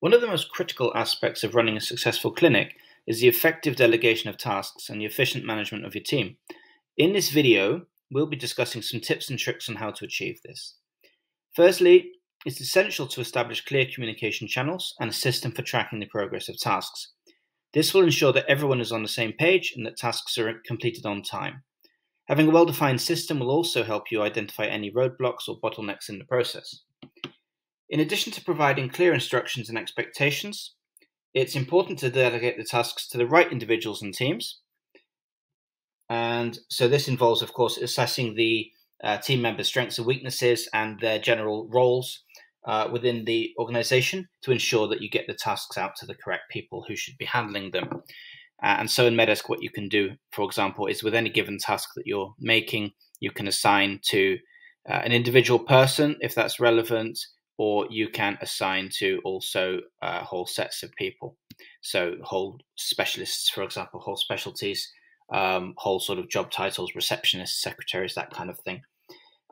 One of the most critical aspects of running a successful clinic is the effective delegation of tasks and the efficient management of your team. In this video, we'll be discussing some tips and tricks on how to achieve this. Firstly, it's essential to establish clear communication channels and a system for tracking the progress of tasks. This will ensure that everyone is on the same page and that tasks are completed on time. Having a well-defined system will also help you identify any roadblocks or bottlenecks in the process. In addition to providing clear instructions and expectations, it's important to delegate the tasks to the right individuals and teams. And so this involves, of course, assessing the team members' strengths and weaknesses and their general roles within the organization to ensure that you get the tasks out to the correct people who should be handling them. And so in Medesk, what you can do, for example, is with any given task that you're making, you can assign to an individual person if that's relevant, or you can assign to also whole sets of people. So whole specialists, for example, whole specialties, whole sort of job titles, receptionists, secretaries, that kind of thing.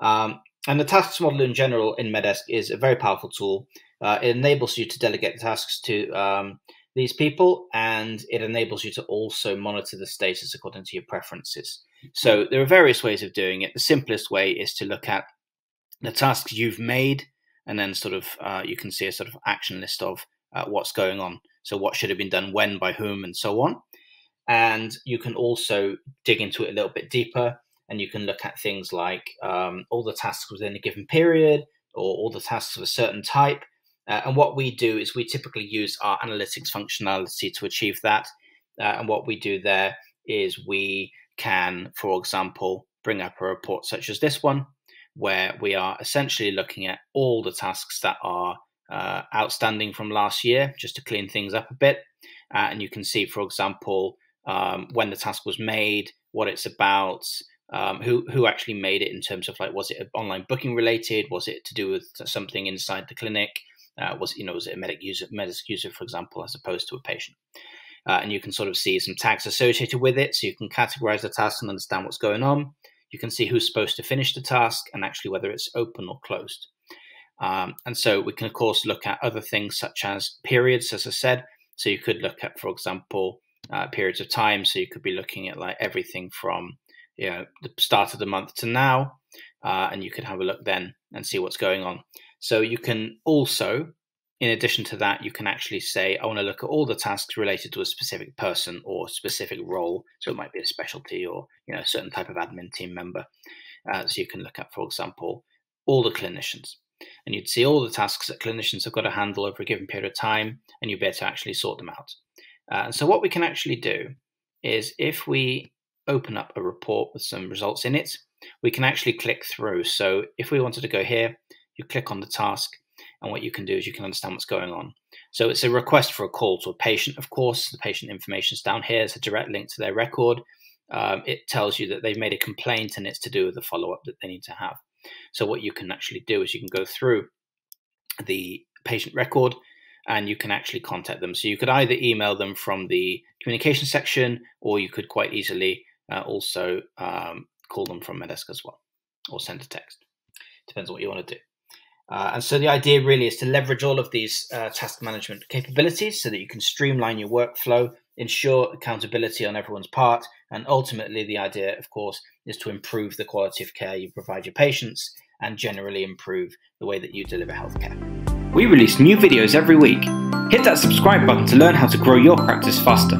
And the tasks model in general in Medesk is a very powerful tool. It enables you to delegate the tasks to these people, and it enables you to also monitor the status according to your preferences. So there are various ways of doing it. The simplest way is to look at the tasks you've made, and then sort of you can see a sort of action list of what's going on. So what should have been done when, by whom, and so on. And you can also dig into it a little bit deeper, and you can look at things like all the tasks within a given period, or all the tasks of a certain type. And what we do is we typically use our analytics functionality to achieve that. And what we do there is we can, for example, bring up a report such as this one, where we are essentially looking at all the tasks that are outstanding from last year, just to clean things up a bit. And you can see, for example, when the task was made, what it's about, who actually made it in terms of, like, was it online booking related? Was it to do with something inside the clinic? Was it a Medesk user, for example, as opposed to a patient? And you can sort of see some tags associated with it, so you can categorize the task and understand what's going on. You can see who's supposed to finish the task and actually whether it's open or closed. And so we can, of course, look at other things such as periods, as I said. So you could look at, for example, periods of time. So you could be looking at like everything from the start of the month to now, and you could have a look then and see what's going on. So you can also, in addition to that, you can actually say, I want to look at all the tasks related to a specific person or specific role. So it might be a specialty or a certain type of admin team member. So you can look at, for example, all the clinicians. And you'd see all the tasks that clinicians have got to handle over a given period of time, and you'd be able to actually sort them out. And so what we can actually do is, if we open up a report with some results in it, we can actually click through. So if we wanted to go here, you click on the task, and what you can do is you can understand what's going on. So it's a request for a call to a patient, of course. The patient information is down here. It's a direct link to their record. It tells you that they've made a complaint, and it's to do with the follow-up that they need to have. So what you can actually do is you can go through the patient record, and you can actually contact them. So you could either email them from the communication section, or you could quite easily also call them from Medesk as well, or send a text. Depends on what you want to do. And so the idea really is to leverage all of these task management capabilities so that you can streamline your workflow, ensure accountability on everyone's part, and ultimately the idea, of course, is to improve the quality of care you provide your patients and generally improve the way that you deliver healthcare. We release new videos every week. Hit that subscribe button to learn how to grow your practice faster.